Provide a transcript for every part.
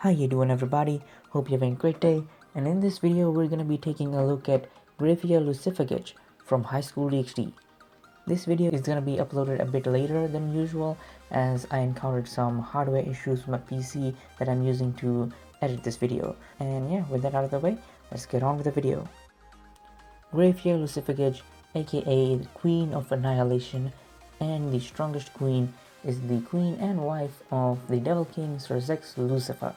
How you doing, everybody? Hope you're having a great day. And in this video we're going to be taking a look at Grayfia Lucifuge from Highschool DxD. This video is going to be uploaded a bit later than usual as I encountered some hardware issues with my PC that I'm using to edit this video. And yeah, with that out of the way, let's get on with the video. Grayfia Lucifuge, aka the Queen of Annihilation and the strongest queen, is the queen and wife of the Devil King Sirzechs Lucifer.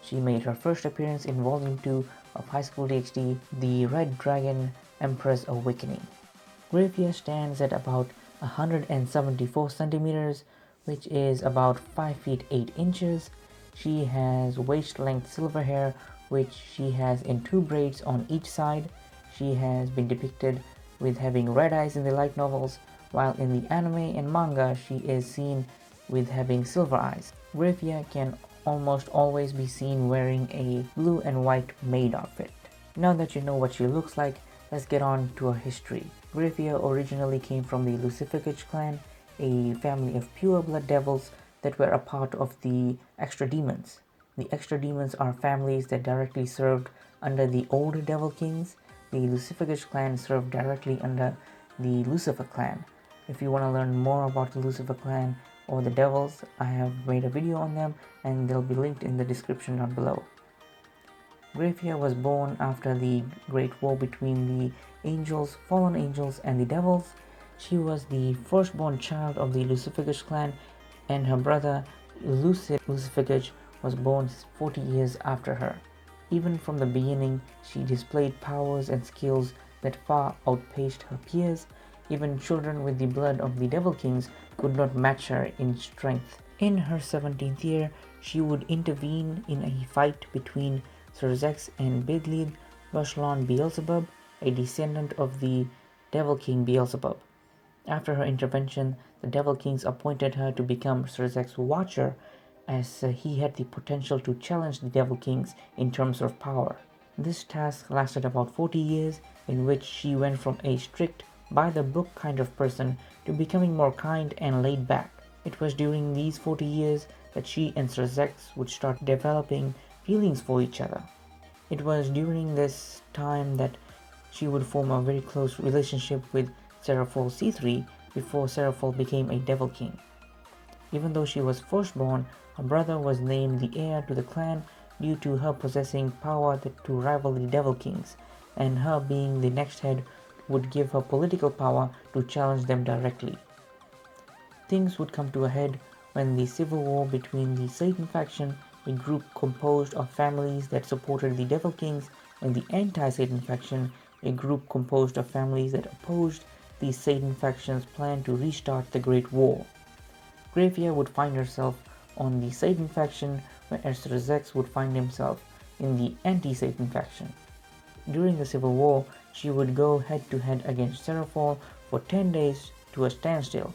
She made her first appearance in Volume 2 of Highschool DxD, The Red Dragon Empress Awakening. Grayfia stands at about 174 centimeters, which is about 5 feet 8 inches. She has waist-length silver hair, which she has in 2 braids on each side. She has been depicted with having red eyes in the light novels, while in the anime and manga she is seen with having silver eyes. Grayfia can almost always be seen wearing a blue and white maid outfit. Now that you know what she looks like, let's get on to her history. Grayfia originally came from the Lucifuge clan, a family of pure blood devils that were a part of the Extra Demons. The Extra Demons are families that directly served under the old Devil Kings. The Lucifuge clan served directly under the Lucifer clan. If you want to learn more about the Lucifer clan or the devils, I have made a video on them and they'll be linked in the description down below. Grayfia was born after the Great War between the angels, fallen angels, and the devils. She was the firstborn child of the Lucifuge clan, and her brother Lucifuge was born 40 years after her. Even from the beginning, she displayed powers and skills that far outpaced her peers. Even children with the blood of the Devil Kings could not match her in strength. In her 17th year, she would intervene in a fight between Sirzechs and Bidlid Bashlon Beelzebub, a descendant of the Devil King Beelzebub. After her intervention, the Devil Kings appointed her to become Sirzechs' Watcher, as he had the potential to challenge the Devil Kings in terms of power. This task lasted about 40 years, in which she went from a strict, by-the-book kind of person to becoming more kind and laid back. It was during these 40 years that she and Sirzechs would start developing feelings for each other. It was during this time that she would form a very close relationship with Seraphol C3 before Seraphol became a Devil King. Even though she was firstborn, her brother was named the heir to the clan due to her possessing power to rival the Devil Kings, and her being the next head would give her political power to challenge them directly. Things would come to a head when the civil war between the Satan faction, a group composed of families that supported the Devil Kings, and the anti-Satan faction, a group composed of families that opposed the Satan faction's plan to restart the Great War. Grayfia would find herself on the Satan faction, whereas Sirzechs would find himself in the anti-Satan faction. During the civil war, she would go head-to-head against Seraphol for 10 days to a standstill.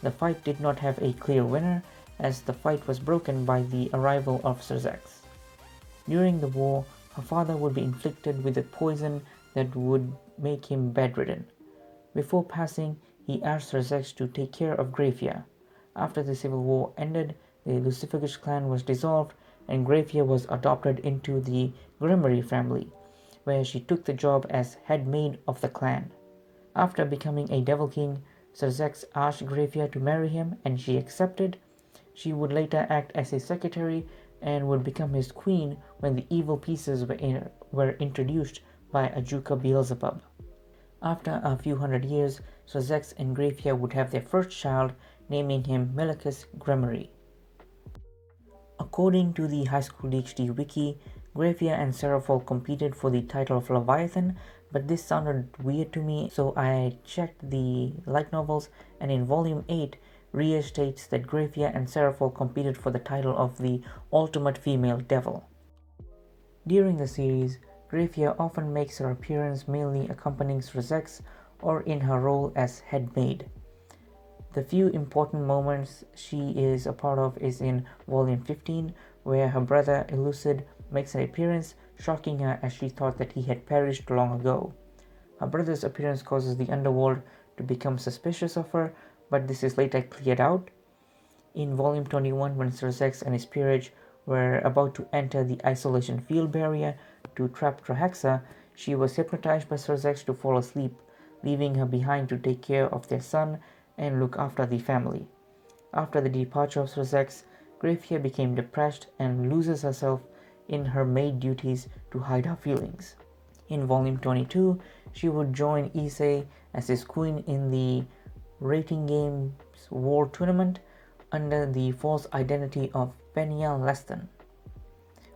The fight did not have a clear winner, as the fight was broken by the arrival of Sirzechs. During the war, her father would be inflicted with a poison that would make him bedridden. Before passing, he asked Sirzechs to take care of Grayfia. After the civil war ended, the Lucifuge clan was dissolved and Grayfia was adopted into the Grayfia family, where she took the job as head maid of the clan. After becoming a Devil King, Sirzechs asked Grayfia to marry him and she accepted. She would later act as his secretary and would become his queen when the evil pieces were introduced by Ajuka Beelzebub. After a few hundred years, Sirzechs and Grayfia would have their first child, naming him Melicus Gremory. According to the Highschool DxD wiki, Grayfia and Seraphol competed for the title of Leviathan, but this sounded weird to me, so I checked the light novels, and in Volume 8, Rhea states that Grayfia and Seraphol competed for the title of the Ultimate Female Devil. During the series, Grayfia often makes her appearance mainly accompanying Sirzechs or in her role as head maid. The few important moments she is a part of is in Volume 15, where her brother Elucid makes an appearance, shocking her as she thought that he had perished long ago. Her brother's appearance causes the underworld to become suspicious of her, but this is later cleared out. In Volume 21, when Sirzechs and his peerage were about to enter the isolation field barrier to trap Sirzechs, she was hypnotized by Sirzechs to fall asleep, leaving her behind to take care of their son and look after the family. After the departure of Sirzechs, Grayfia became depressed and loses herself in her maid duties to hide her feelings. In Volume 22, she would join Issei as his queen in the Rating Games War Tournament under the false identity of Penia Leston,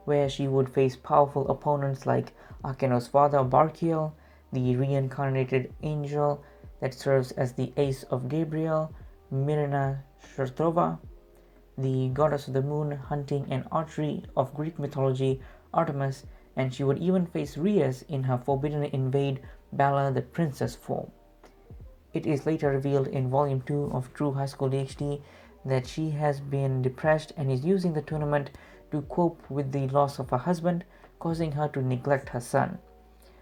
where she would face powerful opponents like Akeno's father Barkiel, the reincarnated angel that serves as the ace of Gabriel, Mirina Shortrova, the goddess of the moon, hunting and archery of Greek mythology, Artemis, and she would even face Rias in her Forbidden Invade Bella the Princess form. It is later revealed in Volume 2 of True Highschool DxD that she has been depressed and is using the tournament to cope with the loss of her husband, causing her to neglect her son.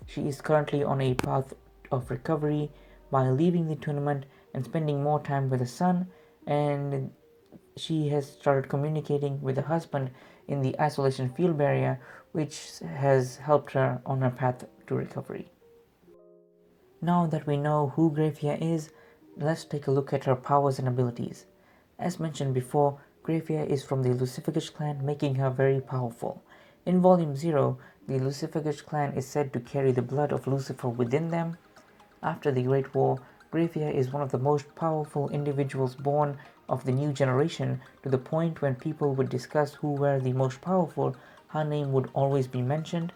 She is currently on a path of recovery by leaving the tournament and spending more time with her son, and she has started communicating with her husband in the isolation field barrier, which has helped her on her path to recovery. Now that we know who Grayfia is, let's take a look at her powers and abilities. As mentioned before, Grayfia is from the Lucifuge clan, making her very powerful. In Volume 0, the Lucifuge clan is said to carry the blood of Lucifer within them. After the Great War, Grayfia is one of the most powerful individuals born of the new generation, to the point when people would discuss who were the most powerful, her name would always be mentioned.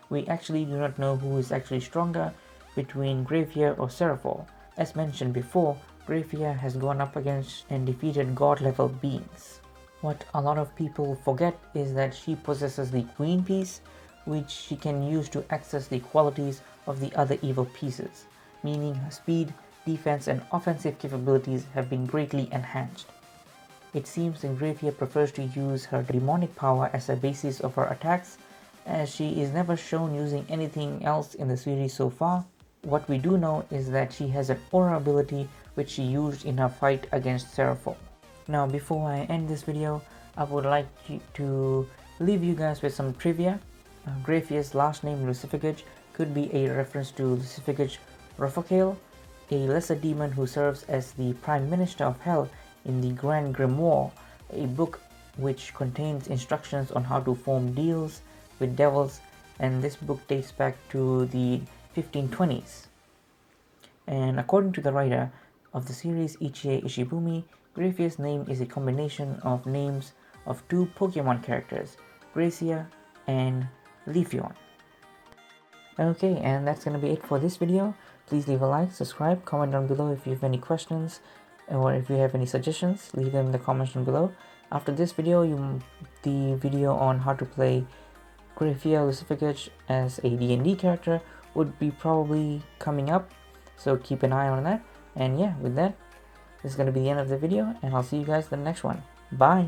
We actually do not know who is actually stronger between Grayfia or Seraphol. As mentioned before, Grayfia has gone up against and defeated god-level beings. What a lot of people forget is that she possesses the Queen Piece, which she can use to access the qualities of the other evil pieces, meaning her speed, defense and offensive capabilities have been greatly enhanced. It seems that Grayfia prefers to use her demonic power as a basis of her attacks, as she is never shown using anything else in the series so far. What we do know is that she has an aura ability which she used in her fight against Seraphol. Now before I end this video, I would like to leave you guys with some trivia. Grayfia's last name Lucifuge could be a reference to Lucifuge Rofocale, a lesser demon who serves as the Prime Minister of Hell in the Grand Grimoire, a book which contains instructions on how to form deals with devils, and this book dates back to the 1520s. And according to the writer of the series Ichie Ishibumi, Grayfia's name is a combination of names of two Pokemon characters, Gracia and Leafeon. Okay, and that's gonna be it for this video. Please leave a like, subscribe, comment down below if you have any questions, or if you have any suggestions, leave them in the comments down below. After this video, the video on how to play Grayfia Lucifuge as a D&D character would be probably coming up, so keep an eye on that. And yeah, with that, this is going to be the end of the video, and I'll see you guys in the next one. Bye!